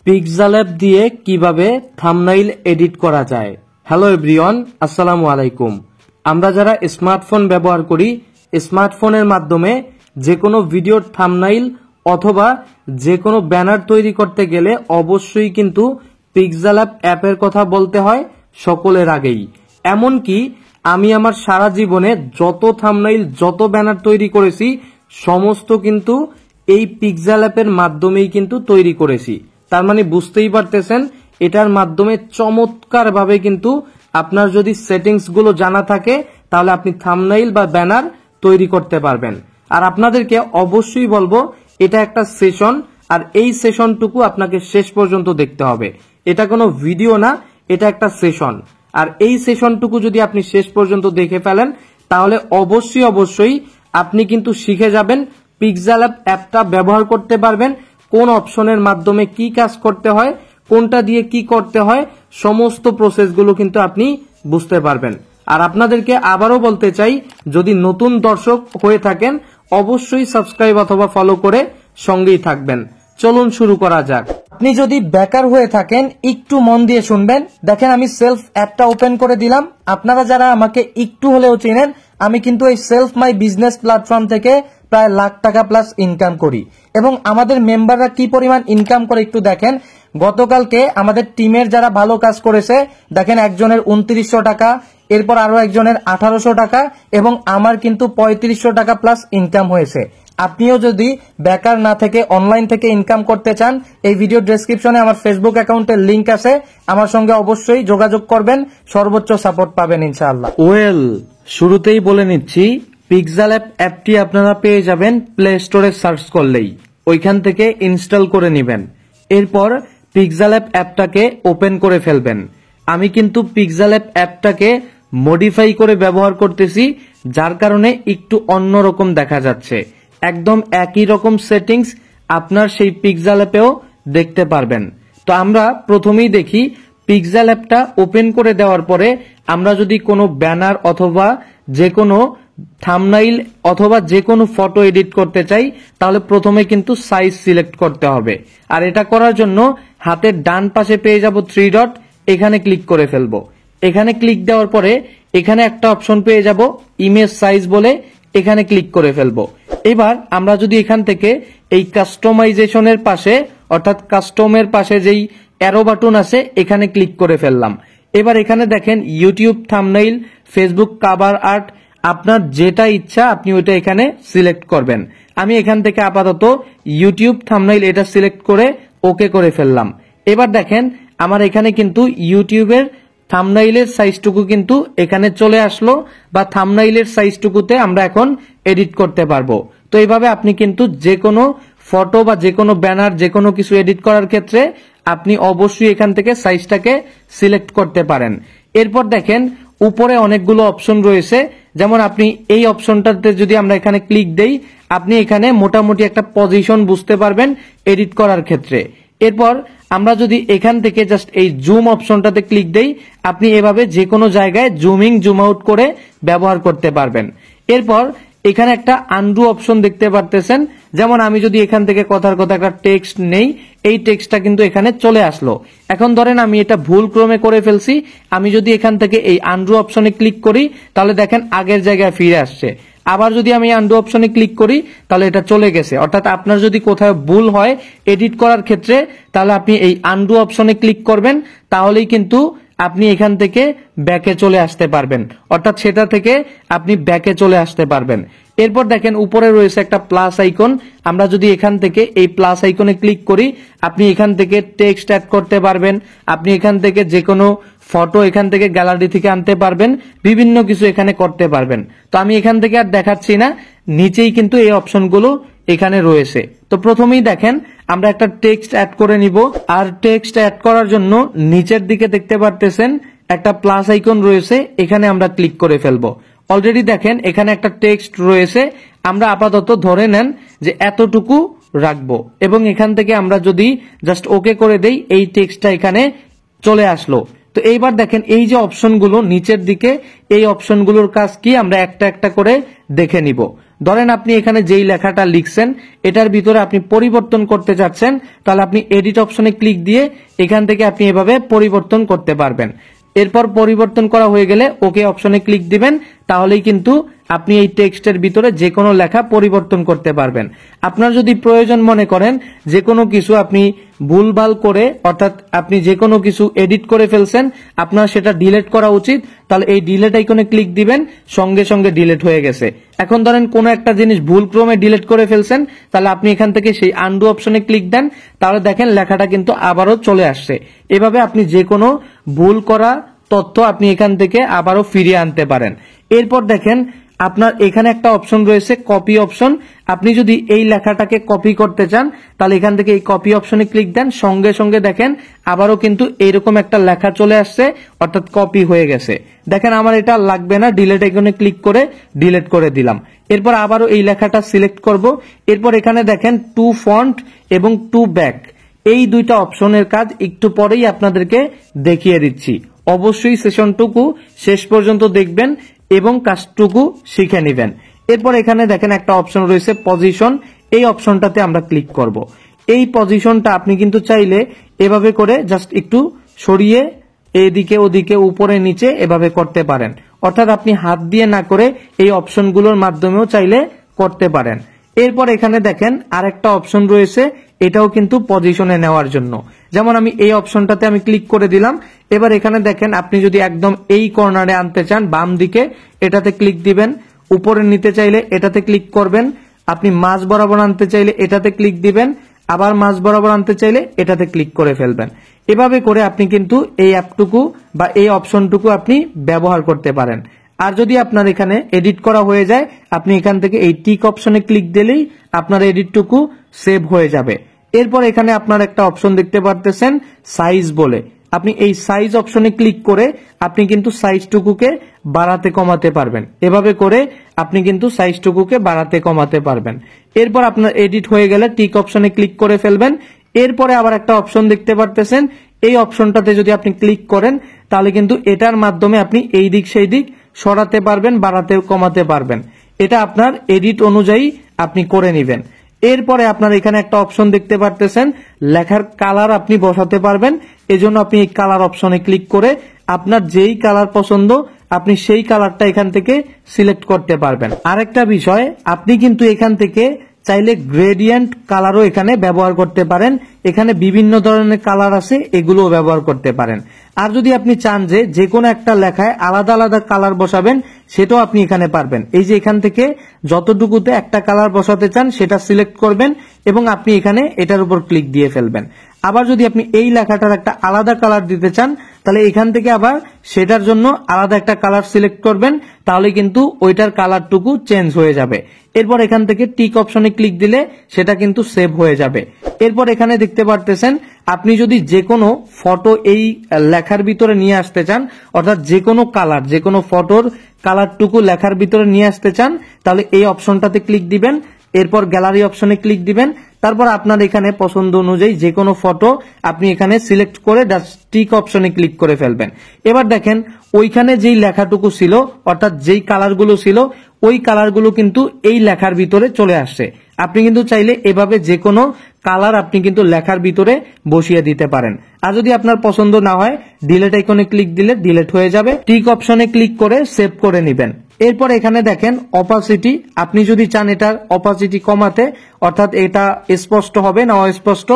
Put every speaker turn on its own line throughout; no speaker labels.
Pixel app দিয়ে কিভাবে thumbnail edit করা যায়। হ্যালো এভরিওয়ান, আসসালামু আলাইকুম। আমরা যারা স্মার্টফোন ব্যবহার করি, স্মার্টফোনের মাধ্যমে যে কোনো ভিডিওর থাম্বনেইল অথবা যে কোনো ব্যানার তৈরি করতে গেলে অবশ্যই কিন্তু পিক্সেল অ্যাপের কথা বলতে হয় সকলের আগেই। এমনকি আমি আমার সারা জীবনে যত থাম্বনেইল যত ব্যানার তৈরি করেছি সমস্ত কিন্তু এই পিক্সেল অ্যাপের মাধ্যমেই কিন্তু তৈরি করেছি। তার মানে বুঝতেই পারতেছেন এটার মাধ্যমে চমৎকার ভাবে কিন্তু আপনার যদি সেটিংস গুলো জানা থাকে তাহলে আপনি থাম্বনেইল বা ব্যানার তৈরি করতে পারবেন। আর আপনাদেরকে অবশ্যই বলবো এটা একটা সেশন, আর এই সেশনটুকু আপনাকে শেষ পর্যন্ত দেখতে হবে। এটা কোনো ভিডিও না, এটা একটা সেশন। আর এই সেশনটুকু যদি আপনি শেষ পর্যন্ত দেখে ফেলেন তাহলে অবশ্যই আপনি কিন্তু শিখে যাবেন পিক্সেল অ্যাপটা ব্যবহার করতে পারবেন, কোন অপশনের মাধ্যমে কি কাজ করতে হয়, কোনটা দিয়ে কি করতে হয়, সমস্ত প্রসেসগুলো কিন্তু আপনি বুঝতে পারবেন। আর আপনাদেরকে আবারও বলতে চাই, যদি নতুন দর্শক হয়ে থাকেন অবশ্যই সাবস্ক্রাইব অথবা ফলো করে সঙ্গেই থাকবেন। চলুন শুরু করা যাক। আপনি যদি বেকার হয়ে থাকেন একটু মন দিয়ে শুনবেন। দেখেন আমি সেলফ অ্যাপটা ওপেন করে দিলাম। আপনারা যারা আমাকে একটু হলেও চেনেন, আমি কিন্তু এই সেলফ মাই বিজনেস প্ল্যাটফর্ম থেকে প্রায় লাখ টাকা প্লাস ইনকাম করি। এবং আমাদের মেম্বাররা কি পরিমাণ ইনকাম করে একটু দেখেন। গতকালকে আমাদের টিমের যারা ভালো কাজ করেছে দেখেন একজনের 2900 টাকা, এরপর আরো একজনের 1800 টাকা এবং আমার কিন্তু 3500 টাকা প্লাস ইনকাম হয়েছে। আপনিও যদি বেকার না থেকে অনলাইন থেকে ইনকাম করতে চান, এই ভিডিও ডেসক্রিপশনে আমার ফেসবুক অ্যাকাউন্টের লিংক আছে, আমার সঙ্গে অবশ্যই যোগাযোগ করবেন, সর্বোচ্চ সাপোর্ট পাবেন ইনশাআল্লাহ। শুরুতেই বলে নিচ্ছি, পিক্সেল অ্যাপটি আপনারা পেয়ে যাবেন প্লে স্টোরে সার্চ করলেই, ওইখান থেকে ইনস্টল করে নেবেন। এরপর পিক্সেল অ্যাপটাকে ওপেন করে ফেলবেন। আমি কিন্তু পিক্সেল অ্যাপটাকে মডিফাই করে ব্যবহার করতেছি, যার কারণে একটু অন্যরকম দেখা যাচ্ছে। একদম একই রকম সেটিংস আপনার সেই পিক্সেল অ্যাপেও দেখতে পারবেন। তো আমরা প্রথমেই দেখি পিক্সেল অ্যাপটা ওপেন করে দেওয়ার পরে আমরা যদি কোনো ব্যানার অথবা যে কোনো থাম্বনেইল অথবা যে কোনো ফটো এডিট করতে চাই তাহলে প্রথমে কিন্তু সাইজ সিলেক্ট করতে হবে। আর এটা করার জন্য হাতের ডান পাশে পেয়ে যাব 3 ডট, এখানে ক্লিক করে ফেলবো। এখানে ক্লিক দেওয়ার পরে এখানে একটা অপশন পেয়ে যাব ইমেজ সাইজ বলে, এখানে ক্লিক করে ফেলবো। এবার আমরা যদি এখান থেকে এই কাস্টমাইজেশনের পাশে অর্থাৎ কাস্টমের পাশে যেই অ্যারো বাটন আছে এখানে ক্লিক করে ফেললাম। এবার এখানে দেখেন YouTube thumbnail, Facebook cover art, আপনার যেটা ইচ্ছা আপনি ওইটা এখানে সিলেক্ট করবেন। আমি এখান থেকে আপাতত ইউটিউব থাম্বনেইল এটা সিলেক্ট করে ওকে করে ফেললাম। এবার দেখেন আমার এখানে কিন্তু ইউটিউবের থাম্বনেইলের সাইজটুকু কিন্তু এখানে চলে আসলো, বা থাম্বনেইলের সাইজটুকুতে আমরা এখন এডিট করতে পারবো। তো এইভাবে আপনি কিন্তু যে কোনো ফটো বা যে কোনো ব্যানার যে কোনো কিছু এডিট করার ক্ষেত্রে আপনি অবশ্যই এখান থেকে সাইজটাকে সিলেক্ট করতে পারেন। এরপর দেখেন উপরে অনেকগুলো অপশন রয়েছে, যেমন আপনি এই অপশনটাতে যদি আমরা এখানে ক্লিক দেই আপনি এখানে মোটামুটি একটা পজিশন বুঝতে পারবেন এডিট করার ক্ষেত্রে। এরপর আমরা যদি এখান থেকে জাস্ট এই জুম অপশনটাতে ক্লিক দেই আপনি এভাবে যে কোনো জায়গায় জুমিং জুম আউট করে ব্যবহার করতে পারবেন। এরপর এখানে একটা আনডু অপশন দেখতে পারতেছেন, যেমন আমি যদি এখান থেকে কথার কথা একটা টেক্সট নেই, এই টেক্সটটা কিন্তু এখানে চলে আসলো। এখন ধরেন আমি এটা ভুল ক্রমে করে ফেলছি, আমি যদি এখান থেকে এই আনডু অপশনে ক্লিক করি তাহলে দেখেন আগের জায়গায় ফিরে আসছে। আবার যদি আমি আনডু অপশনে ক্লিক করি তাহলে এটা চলে গেছে। অর্থাৎ আপনার যদি কোথাও ভুল হয় এডিট করার ক্ষেত্রে তাহলে আপনি এই আনডু অপশনে ক্লিক করবেন, তাহলেই কিন্তু আপনি এখান থেকে ব্যাকে চলে আসতে পারবেন, অর্থাৎ সেটা থেকে আপনি ব্যাকে চলে আসতে পারবেন। এরপর দেখেন উপরে রয়েছে একটা প্লাস আইকন, আমরা যদি এখান থেকে এই প্লাস আইকনে ক্লিক করি আপনি এখান থেকে টেক্সট অ্যাড করতে পারবেন, আপনি এখান থেকে যে কোনো ফটো এখান থেকে গ্যালারি থেকে আনতে পারবেন, বিভিন্ন কিছু এখানে করতে পারবেন। তো আমি এখান থেকে আর দেখাচ্ছি না, নিচেই কিন্তু এই অপশনগুলো এখানে রয়েছে। তো প্রথমেই দেখেন আমরা একটা টেক্সট অ্যাড করে নিব, আর টেক্সট অ্যাড করার জন্য নিচের দিকে দেখতে পারতেছেন একটা প্লাস আইকন রয়েছে, এখানে আমরা ক্লিক করে ফেলবো। অলরেডি দেখেন এখানে একটা টেক্সট রয়েছে, আমরা আপাতত ধরে নেন যে এতটুকু রাখবো এবং এখান থেকে আমরা যদি জাস্ট ওকে করে দেই এই টেক্সটটা এখানে চলে আসলো। তো এইবার দেখেন এই যে অপশনগুলো নিচের দিকে, এই অপশনগুলোর কাজ কি আমরা একটা একটা করে দেখে নিব। ধরেন আপনি এখানে যেই লেখাটা লিখছেন এটার ভিতরে আপনি পরিবর্তন করতে চাচ্ছেন, তাহলে আপনি এডিট অপশনে ক্লিক দিয়ে এখান থেকে আপনি এভাবে পরিবর্তন করতে পারবেন। এরপর পরিবর্তন করা হয়ে গেলে ওকে অপশনে ক্লিক দিবেন, তাহলেই কিন্তু আপনি এই টেক্সটের ভিতরে যে কোনো লেখা পরিবর্তন করতে পারবেন। আপনার যদি প্রয়োজন মনে করেন যে কোনো কিছু আপনি ভুলভাল করে, অর্থাৎ আপনি যে কোনো কিছু এডিট করে ফেলছেন, আপনার সেটা ডিলিট করা উচিত, তাহলে এই ডিলিট আইকনে ক্লিক দিবেন, সঙ্গে সঙ্গে ডিলিট হয়ে গেছে। এখন ধরেন কোনো একটা জিনিস ভুলক্রমে ডিলিট করে ফেলছেন, তাহলে আপনি এখান থেকে সেই আনডু অপশনে ক্লিক দেন, তাহলে দেখেন লেখাটা কিন্তু আবারও চলে আসছে। এভাবে আপনি যে কোনো ভুল করা তথ্য আপনি এখান থেকে আবারও ফিরিয়ে আনতে পারেন। এরপর দেখেন আপনার এখানে একটা অপশন রয়েছে কপি অপশন। আপনি যদি এই লেখাটাকে কপি করতে চান তাহলে এখান থেকে এই কপি অপশনে ক্লিক দেন, সঙ্গে সঙ্গে দেখেন আবারও কিন্তু এইরকম একটা লেখা চলে আসছে, অর্থাৎ কপি হয়ে গেছে। দেখেন আমার এটা লাগবে না, ডিলিট আইকনে ক্লিক করে ডিলিট করে দিলাম। এরপর আবারও এই লেখাটা সিলেক্ট করব। এরপর এখানে দেখেন টু ফন্ট এবং টু ব্যাক, এই দুইটা অপশনের কাজ একটু পরেই আপনাদেরকে দেখিয়ে দিচ্ছি। অবশ্যই সেশনটুকু শেষ পর্যন্ত দেখবেন এবং কাজটুকু শিখে নেবেন। এরপর এখানে দেখেন একটা অপশন রয়েছে পজিশন, এই অপশনটাতে আমরা ক্লিক করব। এই পজিশনটা আপনি কিন্তু চাইলে এভাবে করে জাস্ট একটু সরিয়ে এদিকে ওদিকে উপরে নিচে এভাবে করতে পারেন, অর্থাৎ আপনি হাত দিয়ে না করে এই অপশনগুলোর মাধ্যমেও চাইলে করতে পারেন। এরপর এখানে দেখেন আরেকটা অপশন রয়েছে, এটাও কিন্তু পজিশনে নেওয়ার জন্য। যেমন আমি এই অপশনটাতে আমি ক্লিক করে দিলাম। এবার এখানে দেখেন আপনি যদি একদম এই কর্নারে আনতে চান বাম দিকে, এটাতে ক্লিক দিবেন। উপরে নিতে চাইলে এটাতে ক্লিক করবেন। আপনি মাঝ বরাবর আনতে চাইলে এটাতে ক্লিক দিবেন, আবার মাঝ বরাবর আনতে চাইলে এটাতে ক্লিক করে ফেলবেন। এভাবে করে আপনি কিন্তু এই অ্যাপটুকু বা এই অপশনটুকু আপনি ব্যবহার করতে পারেন। আর যদি আপনার এখানে এডিট করা হয়ে যায়, আপনি এখান থেকে এই টিক অপশনে ক্লিক দিলেই আপনার এডিটটুকু সেভ হয়ে যাবে। এরপর এখানে আপনার একটা অপশন দেখতে পারতেছেন সাইজ বলে, আপনি এই সাইজ অপশনে ক্লিক করে আপনি কিন্তু সাইজটুকুকে বাড়াতে কমাতে পারবেন। এভাবে করে আপনি কিন্তু সাইজটুকুকে বাড়াতে কমাতে পারবেন। এরপর আপনার এডিট হয়ে গেলে টিক অপশনে ক্লিক করে ফেলবেন। এরপরে আবার একটা অপশন দেখতে পারতেছেন, এই অপশনটাতে যদি আপনি ক্লিক করেন তাহলে কিন্তু এটার মাধ্যমে আপনি এই দিক সেই দিক সরাতে পারবেন, বাড়াতে কমাতে পারবেন। এটা আপনার এডিট অনুযায়ী আপনি করে নেবেন। এরপরে আপনার এখানে একটা অপশন দেখতে পারতেছেন লেখার কালার আপনি বসাতে পারবেন। এজন্য আপনি এই কালার অপশনে ক্লিক করে আপনার যেই কালার পছন্দ আপনি সেই কালারটা এখান থেকে সিলেক্ট করতে পারবেন। আরেকটা বিষয়, আপনি কিন্তু এখান থেকে চাইলে গ্রেডিয়েন্ট কালারও এখানে ব্যবহার করতে পারেন। এখানে বিভিন্ন ধরনের কালার আছে, এগুলোও ব্যবহার করতে পারেন। আর যদি আপনি চান যে কোনো একটা লেখায় আলাদা আলাদা কালার বসাবেন, সেটাও আপনি এখানে পারবেন। এই যে এখান থেকে যতটুকুতে একটা কালার বসাতে চান সেটা সিলেক্ট করবেন এবং আপনি এখানে এটার উপর ক্লিক দিয়ে ফেলবেন। আবার যদি আপনি এই লেখাটার একটা আলাদা কালার দিতে চান তাহলে এখান থেকে আবার সেটার জন্য আলাদা একটা কালার সিলেক্ট করবেন, তাহলে কিন্তু ওইটার কালারটুকু চেঞ্জ হয়ে যাবে। এরপর এখান থেকে টিক অপশনে ক্লিক দিলে সেটা কিন্তু সেভ হয়ে যাবে। এরপর এখানে দেখতে পারতেছেন আপনি যদি যে কোনো ফটো এই লেখার ভিতরে নিয়ে আসতে চান, অর্থাৎ যে কোনো কালার, যে কোনো ফটোর কালারটুকু লেখার ভিতরে নিয়ে আসতে চান, তাহলে এই অপশনটাতে ক্লিক দিবেন। এরপর গ্যালারি অপশনে ক্লিক দিবেন। তারপর আপনার এখানে পছন্দ অনুযায়ী যে কোনো ফটো আপনি এখানে সিলেক্ট করে জাস্ট টিক অপশনে ক্লিক করে ফেলবেন। এবার দেখেন ওইখানে যেই লেখাটুকু ছিল, অর্থাৎ যেই কালারগুলো ছিল, ওই কালারগুলো কিন্তু এই লেখার ভিতরে চলে আসছে। আপনি কিন্তু চাইলে এভাবে যে কোনো কালার আপনি কিন্তু লেখার ভিতরে বসিয়ে দিতে পারেন। আর যদি আপনার পছন্দ না হয় ডিলিট আইকনে ক্লিক দিলে ডিলিট হয়ে যাবে। টিক অপশনে ক্লিক করে সেভ করে নেবেন। এরপর এখানে দেখেন অপাসিটি, আপনি যদি চান এটার অপাসিটি কমাতে, অর্থাৎ এটা স্পষ্ট হবে না অস্পষ্ট,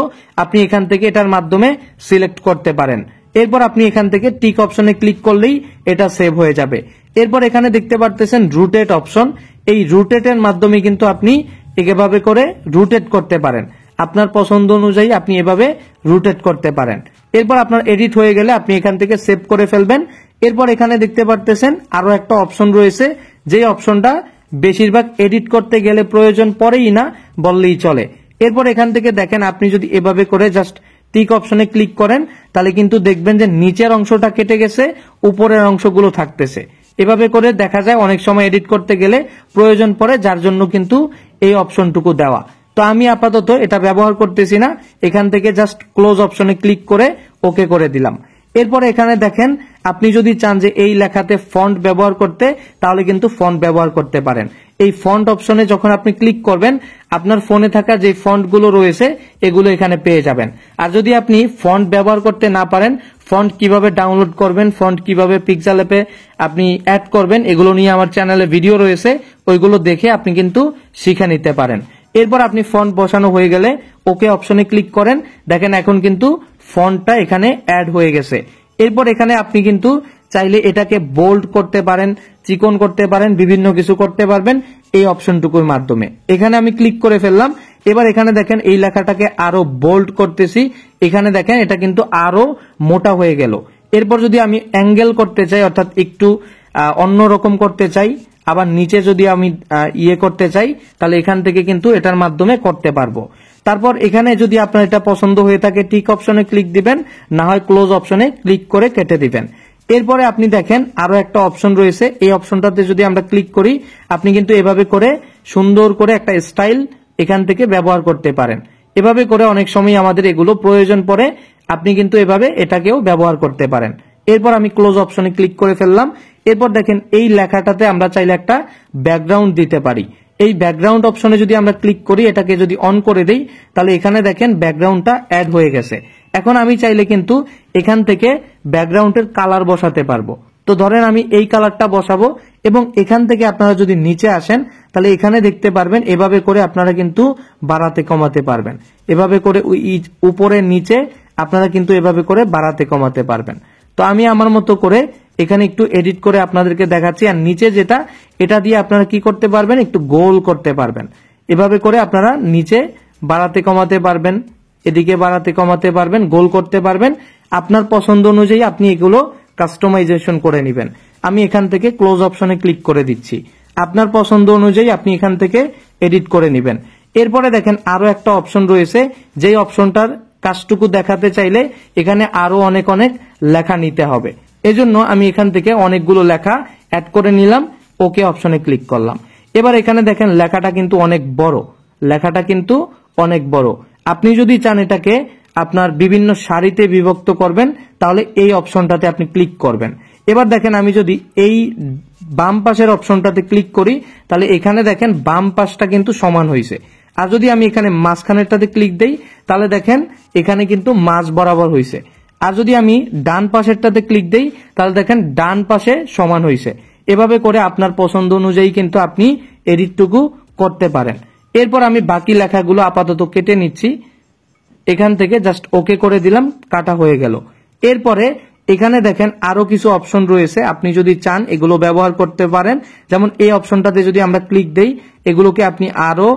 আপনি এখান থেকে এটার মাধ্যমে সিলেক্ট করতে পারেন। এরপর আপনি এখান থেকে টিক অপশনে ক্লিক করলেই এটা সেভ হয়ে যাবে। এরপর এখানে দেখতে পারতেছেন রুটেট অপশন, এই রুটেটের মাধ্যমে কিন্তু আপনি এভাবে করে রুটেট করতে পারেন। আপনার পছন্দ অনুযায়ী আপনি এভাবে রুটেট করতে পারেন। এরপর আপনার এডিট হয়ে গেলে আপনি এখান থেকে সেভ করে ফেলবেন। এরপর এখানে দেখতে পারতেছেন আরো একটা অপশন রয়েছে, যে অপশনটা বেশিরভাগ এডিট করতে গেলে প্রয়োজন পড়েই না বললেই চলে। এরপর এখান থেকে দেখেন আপনি যদি এভাবে করে জাস্ট টিক অপশনে ক্লিক করেন তাহলে কিন্তু দেখবেন যে নিচের অংশটা কেটে গেছে, উপরের অংশগুলো থাকতেছে। এভাবে করে দেখা যায় অনেক সময় এডিট করতে গেলে প্রয়োজন পড়ে, যার জন্য কিন্তু এই অপশনটুকু দেওয়া। তো আমি আপাতত এটা ব্যবহার করতেছি না, এখান থেকে জাস্ট ক্লোজ অপশনে ক্লিক করে ওকে করে দিলাম। এরপরে এখানে দেখেন আপনি যদি চান যে এই লেখাতে ফন্ট ব্যবহার করতে, তাহলে কিন্তু ফন্ট ব্যবহার করতে পারেন। এই ফন্ট অপশনে যখন আপনি ক্লিক করবেন, আপনার ফোনে থাকা যে ফন্টগুলো রয়েছে এগুলো এখানে পেয়ে যাবেন। আর যদি আপনি ফন্ট ব্যবহার করতে না পারেন, ফন্ট কিভাবে ডাউনলোড করবেন, ফন্ট কিভাবে পিক্সেল অ্যাপে আপনি অ্যাড করবেন, এগুলো নিয়ে আমার চ্যানেলে ভিডিও রয়েছে, ওইগুলো দেখে আপনি কিন্তু শিখে নিতে পারেন। এরপর আপনি ফন্ট বসানো হয়ে গেলে ওকে অপশনে ক্লিক করেন। দেখেন এখন কিন্তু ফন্টটা এখানে অ্যাড হয়ে গেছে। এরপর এখানে আপনি কিন্তু চাইলে এটাকে বোল্ড করতে পারেন, চিকন করতে পারেন, বিভিন্ন কিছু করতে পারবেন এই অপশনটুকুর মাধ্যমে। এখানে আমি ক্লিক করে ফেললাম। এবার এখানে দেখেন এই লেখাটাকে আরো বোল্ড করতেছি। এখানে দেখেন এটা কিন্তু আরো মোটা হয়ে গেল। এরপর যদি আমি অ্যাঙ্গেল করতে চাই, অর্থাৎ একটু অন্যরকম করতে চাই, আবার নিচে যদি আমি করতে চাই, তাহলে এখান থেকে কিন্তু এটার মাধ্যমে করতে পারবো। তারপর এখানে যদি আপনার এটা পছন্দ হয়ে থাকে টিক অপশনে ক্লিক দিবেন, না হয় ক্লোজ অপশনে ক্লিক করে কেটে দিবেন। এরপরে আপনি দেখেন আরো একটা অপশন রয়েছে, এই অপশনটাতে যদি আমরা ক্লিক করি, আপনি কিন্তু এভাবে করে সুন্দর করে একটা স্টাইল এখান থেকে ব্যবহার করতে পারেন। এভাবে করে অনেক সময় আমাদের এগুলো প্রয়োজন পড়ে, আপনি কিন্তু এভাবে এটাকেও ব্যবহার করতে পারেন। এরপর আমি ক্লোজ অপশনে ক্লিক করে ফেললাম। এরপর দেখেন এই লেখাটাতে আমরা চাইলে একটা ব্যাকগ্রাউন্ড দিতে পারি। এই ব্যাকগ্রাউন্ড অপশনে যদি আমরা ক্লিক করি, এটাকে যদি অন করে দেই, তাহলে এখানে দেখেন ব্যাকগ্রাউন্ডটা অ্যাড হয়ে গেছে। এখন আমি চাইলে কিন্তু এখান থেকে ব্যাকগ্রাউন্ডের কালার বসাতে পারবো। তো ধরেন আমি এই কালারটা বসাবো এবং এখান থেকে আপনারা যদি নিচে আসেন, তাহলে এখানে দেখতে পারবেন এভাবে করে আপনারা কিন্তু বাড়াতে কমাতে পারবেন। এভাবে করে উপরে নিচে আপনারা কিন্তু এভাবে করে বাড়াতে কমাতে পারবেন। তো আমি আমার মতো করে এখানে একটু এডিট করে আপনাদেরকে দেখাচ্ছি। আর নিচে যেটা, এটা দিয়ে আপনারা কি করতে পারবেন, একটু গোল করতে পারবেন। এভাবে করে আপনারা নিচে বাড়াতে কমাতে পারবেন, এদিকে বাড়াতে কমাতে পারবেন, গোল করতে পারবেন। আপনার পছন্দ অনুযায়ী আপনি এগুলো কাস্টমাইজেশন করে নেবেন। আমি এখান থেকে ক্লোজ অপশনে ক্লিক করে দিচ্ছি। আপনার পছন্দ অনুযায়ী আপনি এখান থেকে এডিট করে নেবেন। এরপরে দেখেন আরো একটা অপশন রয়েছে, যেই অপশনটার কাজটুকু দেখাতে চাইলে এখানে আরো অনেক অনেক লেখা নিতে হবে। এজন্য আমি এখান থেকে অনেকগুলো লেখা অ্যাড করে নিলাম, ওকে অপশনে ক্লিক করলাম। এবার এখানে দেখেন লেখাটা কিন্তু অনেক বড়, লেখাটা কিন্তু অনেক বড়। আপনি যদি চান এটাকে আপনার বিভিন্ন সারিতে বিভক্ত করবেন, তাহলে এই অপশনটাতে আপনি ক্লিক করবেন। এবার দেখেন আমি যদি এই বাম পাশের অপশনটাতে ক্লিক করি, তাহলে এখানে দেখেন বাম পাশটা কিন্তু সমান হয়েছে। আর যদি আমি এখানে মাঝখানেরটাতে ক্লিক দেই, তাহলে দেখেন এখানে কিন্তু মাঝ বরাবর হয়েছে। আর যদি আমি ডান পাশেরটাতে ক্লিক দেই, তাহলে দেখেন ডান পাশে সমান হয়েছে। এভাবে করে আপনার পছন্দ অনুযায়ী কিন্তু আপনি এডিটটুকু করতে পারেন। এরপর আমি বাকি লেখাগুলো আপাতত কেটে নিচ্ছি। এখান থেকে জাস্ট ওকে করে দিলাম, কাটা হয়ে গেল। এরপরে এখানে দেখেন আরো কিছু অপশন রয়েছে, আপনি যদি চান এগুলো ব্যবহার করতে পারেন। যেমন এই অপশনটাতে যদি আমরা ক্লিক দেই, এগুলোকে আপনি আরো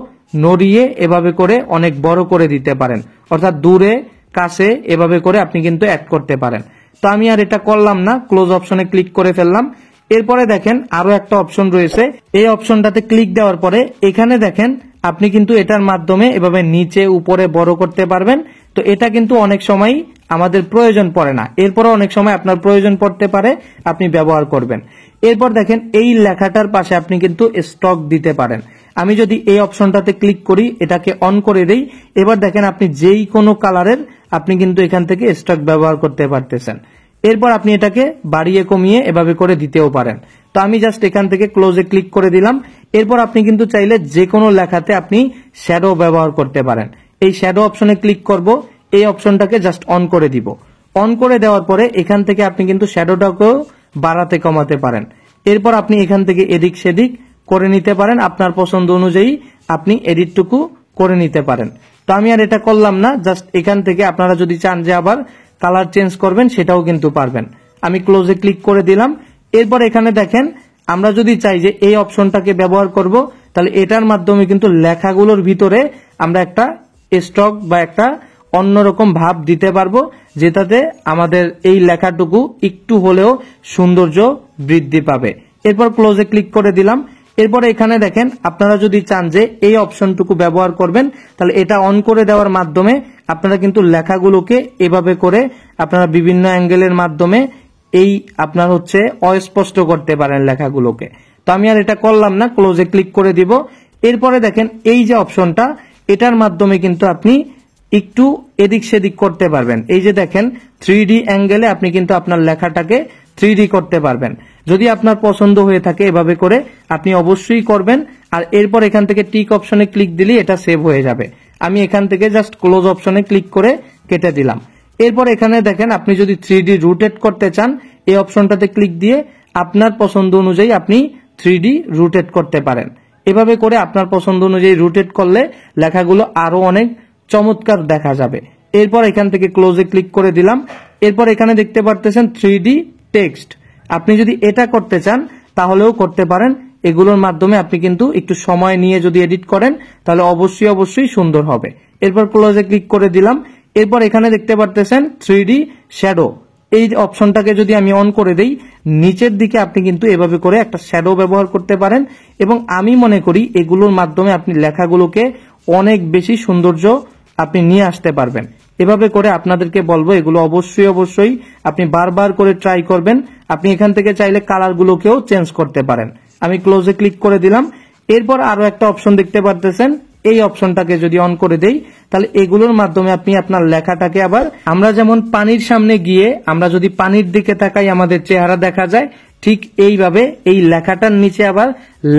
নড়িয়ে এভাবে করে অনেক বড় করে দিতে পারেন, অর্থাৎ দূরে কাছে এভাবে করে আপনি কিন্তু অ্যাড করতে পারেন। তো আমি আর এটা করলাম না, ক্লোজ অপশনে ক্লিক করে ফেললাম। এরপরে দেখেন আরো একটা অপশন রয়েছে, এই অপশনটাতে ক্লিক দেওয়ার পরে এখানে দেখেন আপনি কিন্তু এটার মাধ্যমে এভাবে নিচে উপরে বড় করতে পারবেন। তো এটা কিন্তু অনেক সময় আমাদের প্রয়োজন পড়ে না, এরপরে অনেক সময় আপনার প্রয়োজন পড়তে পারে, আপনি ব্যবহার করবেন। এরপর দেখেন এই লেখাটার পাশে আপনি কিন্তু স্টক দিতে পারেন। আমি যদি এই অপশনটাতে ক্লিক করি, এটাকে অন করে দেই, এবার দেখেন আপনি যেই কোনো কালারের আপনি কিন্তু এখান থেকে স্টক ব্যবহার করতে পারতেছেন। এরপর আপনি এটাকে বাড়িয়ে কমিয়ে এভাবে করে দিতেও পারেন। তো আমি জাস্ট এখান থেকে ক্লোজে ক্লিক করে দিলাম। এরপর আপনি কিন্তু চাইলে যে কোনো লেখাতে আপনি শ্যাডো ব্যবহার করতে পারেন। এই শ্যাডো অপশনে ক্লিক করব, এই অপশনটাকে জাস্ট অন করে দিব। অন করে দেওয়ার পরে এখান থেকে আপনি কিন্তু শ্যাডোটাকেও বাড়াতে কমাতে পারেন। এরপর আপনি এখান থেকে এদিক সেদিক করে নিতে পারেন, আপনার পছন্দ অনুযায়ী আপনি এডিটটুকু করে নিতে পারেন। তো আমি আর এটা করলাম না, জাস্ট এখান থেকে আপনারা যদি চান যে আবার কালার চেঞ্জ করবেন, সেটাও কিন্তু পারবেন। আমি ক্লোজে ক্লিক করে দিলাম। এরপর এখানে দেখেন আমরা যদি চাই যে এই অপশনটাকে ব্যবহার করব, তাহলে এটার মাধ্যমে কিন্তু লেখাগুলোর ভিতরে আমরা একটা স্টক বা একটা অন্যরকম ভাব দিতে পারবো, যেটাতে আমাদের এই লেখাটুকু একটু হলেও সৌন্দর্য বৃদ্ধি পাবে। এরপর ক্লোজে ক্লিক করে দিলাম। এরপর এখানে দেখেন আপনারা যদি চান যে এই অপশনটুকু ব্যবহার করবেন, তাহলে এটা অন করে দেওয়ার মাধ্যমে আপনারা কিন্তু লেখাগুলোকে এভাবে করে আপনারা বিভিন্ন অ্যাঙ্গেলের মাধ্যমে এই আপনার হচ্ছে অস্পষ্ট করতে পারেন লেখাগুলোকে। তো আমি আর এটা করলাম না, ক্লোজে ক্লিক করে দিব। এরপরে দেখেন এই যে অপশনটা, এটার মাধ্যমে কিন্তু আপনি একটু এদিক সেদিক করতে পারবেন। এই যে দেখেন 3D অ্যাঙ্গেলে আপনি কিন্তু আপনার লেখাটাকে 3D করতে পারবেন। যদি আপনার পছন্দ হয়ে থাকে এভাবে করে আপনি অবশ্যই করবেন। আর এরপর এখান থেকে টিক অপশনে ক্লিক দিলে এটা সেভ হয়ে যাবে। আমি এখান থেকে জাস্ট ক্লোজ অপশনে ক্লিক করে কেটে দিলাম। এরপর এখানে দেখেন আপনি যদি 3D রোটেট করতে চান এই অপশনটাতে ক্লিক দিয়ে আপনার পছন্দ অনুযায়ী আপনি 3D রোটেট করতে পারেন। এভাবে করে আপনার পছন্দ অনুযায়ী রোটেট করলে লেখাগুলো আরো অনেক চমৎকার দেখা যাবে। এরপর এখান থেকে ক্লোজে ক্লিক করে দিলাম। এরপর এখানে দেখতে পারতেছেন 3D টেক্সট। আপনি যদি এটা করতে চান তাহলেও করতে পারেন। এগুলোর মাধ্যমে আপনি কিন্তু একটু সময় নিয়ে যদি এডিট করেন তাহলে অবশ্যই সুন্দর হবে। এরপর ক্লোজে ক্লিক করে দিলাম। এরপর এখানে দেখতে পারতেছেন 3D শ্যাডো। এই অপশনটাকে যদি আমি অন করে দেই নিচের দিকে আপনি কিন্তু এভাবে করে একটা শ্যাডো ব্যবহার করতে পারেন এবং আমি মনে করি এগুলোর মাধ্যমে আপনি লেখাগুলোকে অনেক বেশি সৌন্দর্য আপনি নিয়ে আসতে পারবেন। এভাবে করে আপনাদেরকে বলবো এগুলো অবশ্যই আপনি বারবার করে ট্রাই করবেন। আপনি এখান থেকে চাইলে কালারগুলোকেও চেঞ্জ করতে পারেন। আমি ক্লোজে ক্লিক করে দিলাম। এরপর আরো একটা অপশন দেখতে পারতেছেন, এই অপশনটাকে যদি অন করে দেই তাহলে এগুলোর মাধ্যমে আপনি আপনার লেখাটাকে আবার আমরা যেমন পানির সামনে গিয়ে আমরা যদি পানির দিকে তাকাই আমাদের চেহারা দেখা যায়, ঠিক এইভাবে এই লেখাটার নিচে আবার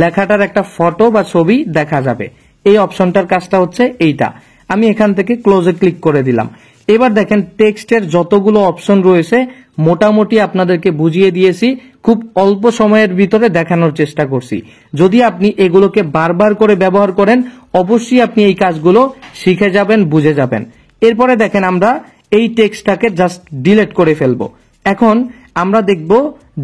লেখাটার একটা ফটো বা ছবি দেখা যাবে। এই অপশনটার কাজটা হচ্ছে এইটা। আমি এখান থেকে ক্লোজে ক্লিক করে দিলাম। এবার দেখেন টেক্সটের যতগুলো অপশন রয়েছে মোটামুটি আপনাদেরকে বুঝিয়ে দিয়েছি, খুব অল্প সময়ের ভিতরে দেখানোর চেষ্টা করছি। যদি আপনি এগুলোকে বারবার করে ব্যবহার করেন অবশ্যই আপনি এই কাজগুলো শিখে যাবেন, বুঝে যাবেন। এরপরে দেখেন আমরা এই টেক্সটটাকে জাস্ট ডিলিট করে ফেলবো। এখন আমরা দেখব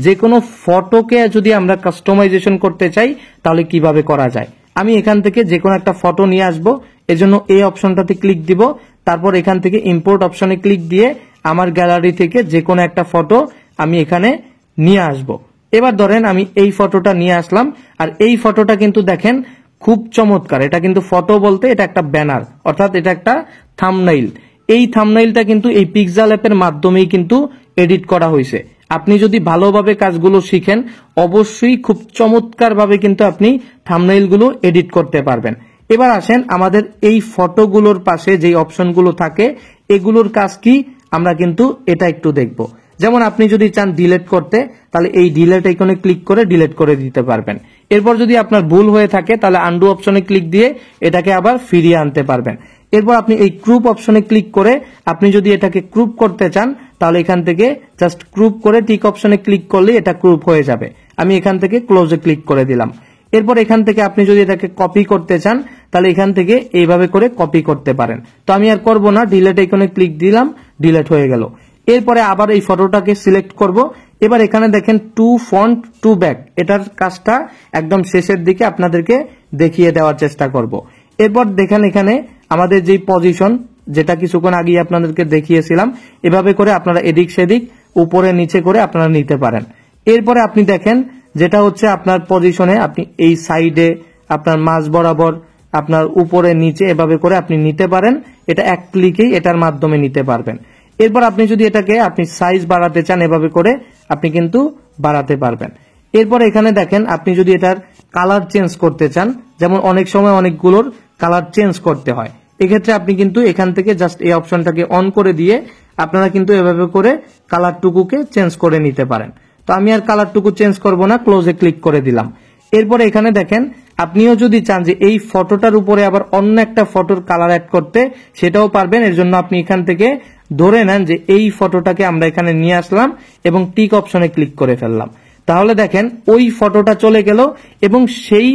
যে কোনো ফটোকে যদি আমরা কাস্টমাইজেশন করতে চাই তাহলে কিভাবে করা যায়। আমি এখান থেকে যে কোনো একটা ফটো নিয়ে আসবো, এজন্য এই অপশনটাতে ক্লিক দিব। তারপর এখান থেকে ইম্পোর্ট অপশনে ক্লিক দিয়ে আমার গ্যালারি থেকে যে কোনো একটা ফটো আমি এখানে নিয়ে আসব। এবার ধরেন আমি এই ফটোটা নিয়ে আসলাম, আর এই ফটোটা কিন্তু দেখেন খুব চমৎকার। এটা কিন্তু ফটো বলতে এটা একটা ব্যানার, অর্থাৎ এটা একটা থাম্বনেইল। এই থাম্বনেইলটা কিন্তু এই পিক্সেল অ্যাপের মাধ্যমেই কিন্তু এডিট করা হয়েছে। আপনি যদি ভালোভাবে কাজগুলো শিখেন অবশ্যই খুব চমৎকার ভাবে কিন্তু আপনি থাম্বনেইলগুলো এডিট করতে পারবেন। এবার আসেন আমাদের এই ফটোগুলোর পাশে যে অপশনগুলো থাকে এগুলোর কাজ কি আমরা কিন্তু এটা একটু দেখব। যেমন আপনি যদি চান ডিলিট করতে তাহলে এই ডিলিট আইকনে ক্লিক করে ডিলিট করে দিতে পারবেন। এরপর যদি আপনার ভুল হয়ে থাকে তাহলে আনডু অপশনে ক্লিক দিয়ে এটাকে আবার ফিরিয়ে আনতে পারবেন। এরপর আপনি এই ক্রুপ অপশনে ক্লিক করে আপনি যদি এটাকে ক্রুপ করতে চান তাহলে এখান থেকে জাস্ট ক্রুপ করে টিক অপশনে ক্লিক করলে এটা ক্রুপ হয়ে যাবে। আমি এখান থেকে ক্লোজে ক্লিক করে দিলাম। এরপর এখান থেকে আপনি যদি এটাকে কপি করতে চান তাহলে এখান থেকে এইভাবে করে কপি করতে পারেন। তো আমি আর করব না, ডিলিট আইকনে ক্লিক দিলাম, ডিলিট হয়ে গেল। এরপরে আবার এই ফটোটাকে সিলেক্ট করব। এবার এখানে দেখেন টু ফন্ট টু ব্যাক, এটার কাজটা একদম শেষের দিকে আপনাদেরকে দেখিয়ে দেওয়ার চেষ্টা করব। এরপর দেখেন এখানে আমাদের যে পজিশন যেটা কিছুক্ষণ আগে আপনাদেরকে দেখিয়েছিলাম, এভাবে করে আপনারা এদিক সেদিক উপরে নিচে করে আপনারা নিতে পারেন। এরপরে আপনি দেখেন যেটা হচ্ছে আপনার পজিশনে আপনি এই সাইডে আপনার মাঝ বরাবর আপনার উপরে নিচে এভাবে করে আপনি নিতে পারেন। এটা এক ক্লিকেই এটার মাধ্যমে নিতে পারবেন। এরপর আপনি যদি এটাকে আপনি সাইজ বাড়াতে চান এভাবে করে আপনি কিন্তু বাড়াতে পারবেন। এরপর এখানে দেখেন আপনি যদি এটার কালার চেঞ্জ করতে চান, যেমন অনেক সময় অনেকগুলোর কালার চেঞ্জ করতে হয়, এক্ষেত্রে আপনি কিন্তু এখান থেকে জাস্ট এই অপশনটাকে অন করে দিয়ে আপনারা কিন্তু এভাবে করে কালারটুকুকে চেঞ্জ করে নিতে পারেন। তো আমি আর কালারটুকু চেঞ্জ করব না, ক্লোজে ক্লিক করে দিলাম। এরপরে এখানে দেখেন আপনিও যদি চান যে এই ফটোটার উপরে আবার অন্য একটা ফটোর কালার অ্যাড করতে সেটাও পারবেন। এর জন্য আপনি এখান থেকে ধরে নেন যে এই ফটোটাকে আমরা এখানে নিয়ে আসলাম এবং টিক অপশনে ক্লিক করে ফেললাম। তাহলে দেখেন ওই ফটোটা চলে গেল এবং সেই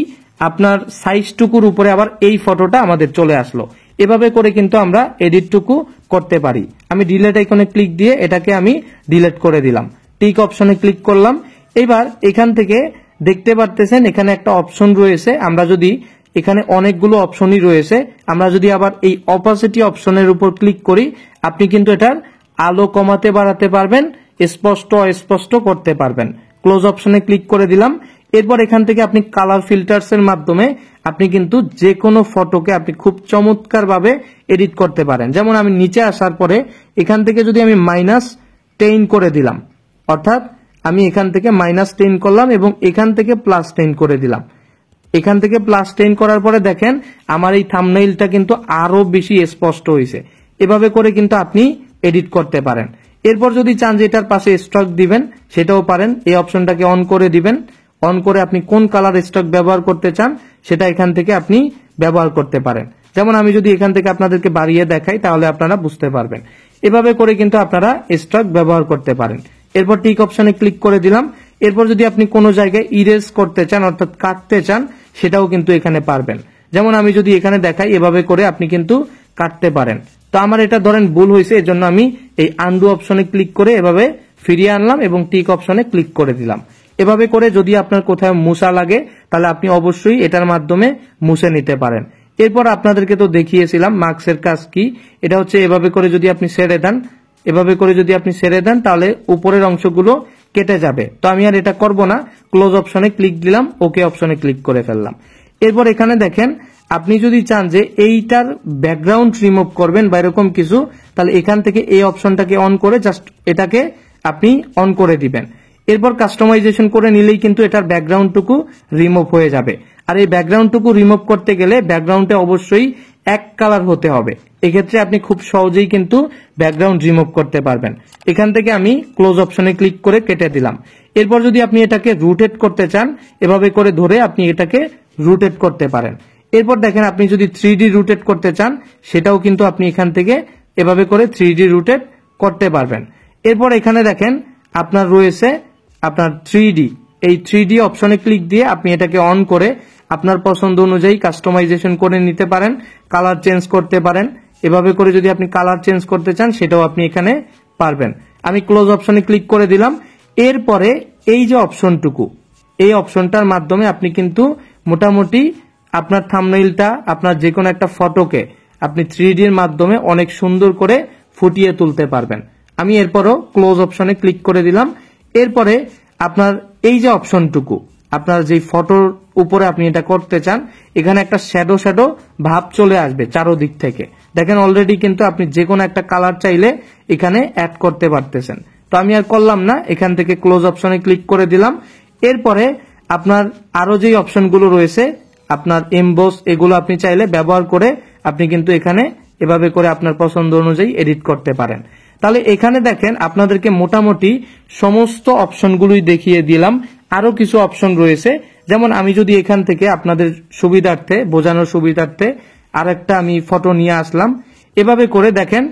আপনার সাইজটুকুর উপরে আবার এই ফটোটা আমাদের চলে আসলো। এভাবে করে কিন্তু আমরা এডিটটুকু করতে পারি। আমি ডিলিট আইকনে ক্লিক দিয়ে এটাকে আমি ডিলিট করে দিলাম, টিক অপশনে ক্লিক করলাম। এবার এখান থেকে দেখতে পারতেছেন এখানে একটা অপশন রয়েছে, আমরা যদি এখানে অনেকগুলো অপশনই রয়েছে, আমরা যদি আবার এই অপাসিটি অপশনের উপর ক্লিক করি আপনি কিন্তু এটার আলো কমাতে বাড়াতে পারবেন, স্পষ্ট অস্পষ্ট করতে পারবেন। ক্লোজ অপশনে ক্লিক করে দিলাম। এরপর এখান থেকে আপনি কালার ফিল্টার্স এর মাধ্যমে আপনি কিন্তু যে কোনো ফটোকে আপনি খুব চমৎকার ভাবে এডিট করতে পারেন। যেমন আমি নিচে আসার পরে এখান থেকে যদি আমি -10 করে দিলাম, অর্থাৎ আমি এখান থেকে -10 করলাম এবং এখান থেকে +10 করে দিলাম। এখান থেকে +10 করার পরে দেখেন আমার এই থাম্বনেইলটা কিন্তু আরো বেশি স্পষ্ট হয়েছে। এভাবে করে কিন্তু আপনি এডিট করতে পারেন। এরপর যদি চান যে এটার পাশে স্টক দিবেন সেটাও পারেন, এই অপশনটাকে অন করে দিবেন। অন করে আপনি কোন কালার স্টক ব্যবহার করতে চান সেটা এখান থেকে আপনি ব্যবহার করতে পারেন। যেমন আমি যদি এখান থেকে আপনাদেরকে বাড়িয়ে দেখাই তাহলে আপনারা বুঝতে পারবেন। এভাবে করে কিন্তু আপনারা স্টক ব্যবহার করতে পারেন। এরপর টিক অপশনে ক্লিক করে দিলাম। এরপর যদি আপনি কোনো জায়গায় ইরেজ করতে চান অর্থাৎ কাটতে চান সেটাও কিন্তু এখানে পারবেন। যেমন আমি যদি এখানে দেখাই এভাবে করে আপনি কিন্তু কাটতে পারেন। তো আমার এটা ধরেন ভুল হয়েছে, এজন্য আমি এই আনডু অপশনে ক্লিক করে এভাবে ফিরিয়ে আনলাম এবং টিক অপশনে ক্লিক করে দিলাম। এভাবে করে যদি আপনার কোথাও মুছা লাগে তাহলে আপনি অবশ্যই এটার মাধ্যমে মুছে নিতে পারেন। এরপর আপনাদেরকে তো দেখিয়েছিলাম মার্কসের কাজ কি। এটা হচ্ছে এভাবে করে যদি আপনি ছেড়ে দেন, এভাবে করে যদি আপনি ছেড়ে দেন তাহলে উপরের অংশগুলো কেটে যাবে। তো আমি আর এটা করব না, ক্লোজ অপশনে ক্লিক দিলাম, ওকে অপশনে ক্লিক করে ফেললাম। এরপর এখানে দেখেন আপনি যদি চান যে এইটার ব্যাকগ্রাউন্ড রিমুভ করবেন বা এরকম কিছু, তাহলে এখান থেকে এই অপশনটাকে অন করে জাস্ট এটাকে আপনি অন করে দিবেন। এরপর কাস্টমাইজেশন করে নিলেই কিন্তু এটার ব্যাকগ্রাউন্ডটুকু রিমুভ হয়ে যাবে। আর এই ব্যাকগ্রাউন্ডটুকু রিমুভ করতে গেলে ব্যাকগ্রাউন্ডে অবশ্যই এক কালার হতে হবে। এক্ষেত্রে আপনি খুব সহজেই কিন্তু ব্যাকগ্রাউন্ড রিমুভ করতে পারবেন। এখান থেকে আমি ক্লোজ অপশনে ক্লিক করে কেটে দিলাম। এরপর যদি আপনি এটাকে রোটেট করতে চান এভাবে করে ধরে আপনি এটাকে রোটেট করতে পারেন। এরপর দেখেন আপনি যদি 3D রোটেট করতে চান সেটাও কিন্তু আপনি এখান থেকে এভাবে করে 3D রোটেট করতে পারবেন। এরপর এখানে দেখেন আপনার রয়েছে আপনার 3D, এই 3D অপশনে ক্লিক দিয়ে আপনি এটাকে অন করে আপনার পছন্দ অনুযায়ী কাস্টমাইজেশন করে নিতে পারেন, কালার চেঞ্জ করতে পারেন। এভাবে করে যদি আপনি কালার চেঞ্জ করতে চান সেটাও আপনি এখানে পারবেন। আমি ক্লোজ অপশনে ক্লিক করে দিলাম। এরপরে এই যে অপশনটুকু, এই অপশনটার মাধ্যমে আপনি কিন্তু মোটামুটি আপনার থাম্বনেইলটা আপনার যে কোনো একটা ফটোকে আপনি 3D এর মাধ্যমে অনেক সুন্দর করে ফুটিয়ে তুলতে পারবেন। আমি এরপরও ক্লোজ অপশনে ক্লিক করে দিলাম। এরপরে আপনার এই যে অপশনটুকু আপনার যে ফটোর উপরে আপনি এটা করতে চান এখানে একটা শ্যাডো শ্যাডো ভাব চলে আসবে চারোদিক থেকে। দেখেন অলরেডি কিন্তু আপনি যে কোনো একটা কালার চাইলে এখানে অ্যাড করতে পারতেছেন। তো আমি আর করলাম না, এখান থেকে ক্লোজ অপশনে ক্লিক করে দিলাম। এরপরে আপনার আরো যে অপশনগুলো রয়েছে আপনার এমবস, এগুলো আপনি চাইলে ব্যবহার করে আপনি কিন্তু এখানে এভাবে করে আপনার পছন্দ অনুযায়ী এডিট করতে পারেন। তাহলে এখানে দেখেন আপনাদেরকে মোটামুটি সমস্ত অপশনগুলোই দেখিয়ে দিলাম। আরো কিছু অপশন রয়েছে, যেমন আমি যদি এখান থেকে আপনাদের সুবিধার্থে বোঝানোর সুবিধার্থে আরেকটা আমি ফটো নিয়ে আসলাম। এভাবে করে দেখেন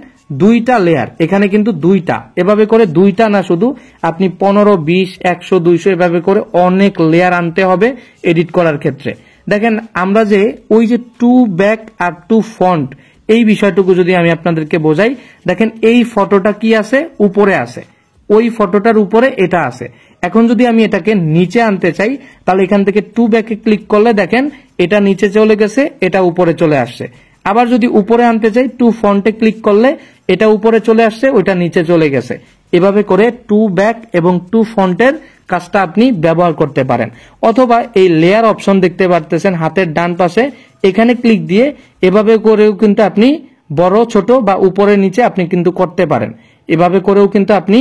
দুইটা লেয়ার, এখানে কিন্তু দুইটা, এভাবে করে দুইটা না শুধু আপনি 15, 20, 100, 200 এভাবে করে অনেক লেয়ার আনতে হবে এডিট করার ক্ষেত্রে। দেখেন আমরা যে ওই যে টু ব্যাক আর টু ফন্ট এই বিষয়টুকু যদি আমি আপনাদেরকে বোঝাই, দেখেন এই ফটোটা কি আছে, উপরে আছে, ওই ফটোটার উপরে এটা আছে। এখন যদি আমি এটাকে নিচে আনতে চাই তাহলে এখান থেকে টু ব্যাকে ক্লিক করলে দেখেন এটা নিচে চলে গেছে, এটা উপরে চলে আসছে। আবার যদি উপরে আনতে চাই টু ফন্টে ক্লিক করলে এটা উপরে চলে আসছে, ওইটা নিচে চলে গেছে। এভাবে করে টু ব্যাক এবং টু ফন্টের কাজটা আপনি ব্যবহার করতে পারেন। অথবা এই লেয়ার অপশন দেখতে পারতেছেন হাতের ডান পাশে, এখানে ক্লিক দিয়ে এভাবে করেও কিন্তু আপনি বড় ছোট বা উপরে নিচে আপনি কিন্তু করতে পারেন। এভাবে করেও কিন্তু আপনি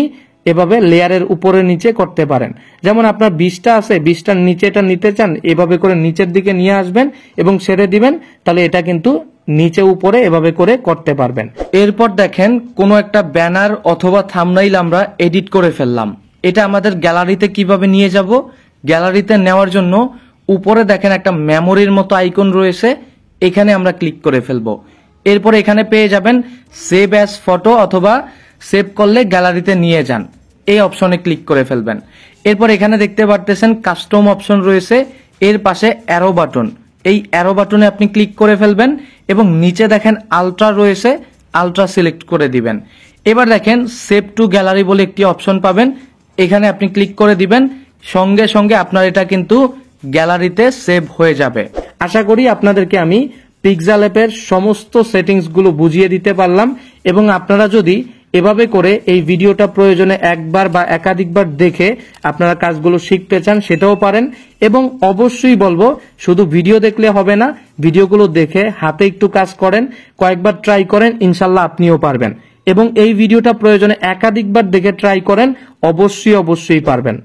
এভাবে লেয়ারের উপরে নিচে করতে পারেন। যেমন আপনার 20টা আছে, 20টার নিচে এটা নিতে চান, এভাবে করে নিচের দিকে নিয়ে আসবেন এবং ছেড়ে দিবেন, তাহলে এটা কিন্তু নিচে উপরে এভাবে করে করতে পারবেন। এরপর দেখেন কোনো একটা ব্যানার অথবা থাম্বনেইল আমরা এডিট করে ফেললাম, এটা আমাদের গ্যালারিতে কিভাবে নিয়ে যাব? গ্যালারিতে নেওয়ার জন্য উপরে দেখেন একটা মেমোরির মতো আইকন রয়েছে, এখানে আমরা ক্লিক করে ফেলবো। এরপর এখানে পেয়ে যাবেন সেভ অ্যাজ ফটো অথবা সেভ করলে গ্যালারিতে নিয়ে যান, এই অপশনে ক্লিক করে ফেলবেন। এরপর এখানে দেখতে পারতেছেন কাস্টম অপশন রয়েছে, এর পাশে অ্যারো বাটন, এই অ্যারো বাটনে আপনি ক্লিক করে ফেলবেন এবং নিচে দেখেন আলট্রা রয়েছে, আলট্রা সিলেক্ট করে দিবেন। এবার দেখেন সেভ টু গ্যালারি বলে একটি অপশন পাবেন, এখানে আপনি ক্লিক করে দিবেন, সঙ্গে সঙ্গে আপনার এটা কিন্তু গ্যালারিতে সেভ হয়ে যাবে। আশা করি আপনাদেরকে আমি পিক্সেল অ্যাপের সমস্ত সেটিংস গুলো বুঝিয়ে দিতে পারলাম এবং আপনারা যদি এভাবে করে এই ভিডিওটা প্রয়োজনে একবার বা একাধিকবার দেখে আপনারা কাজগুলো শিখতে চান সেটাও পারেন। এবং অবশ্যই বলবো শুধু ভিডিও দেখলে হবে না, ভিডিওগুলো দেখে হাতে একটু কাজ করেন, কয়েকবার ট্রাই করেন, ইনশাল্লাহ আপনিও পারবেন। এবং এই ভিডিওটা প্রয়োজনে একাধিকবার দেখে ট্রাই করেন, অবশ্যই পারবেন।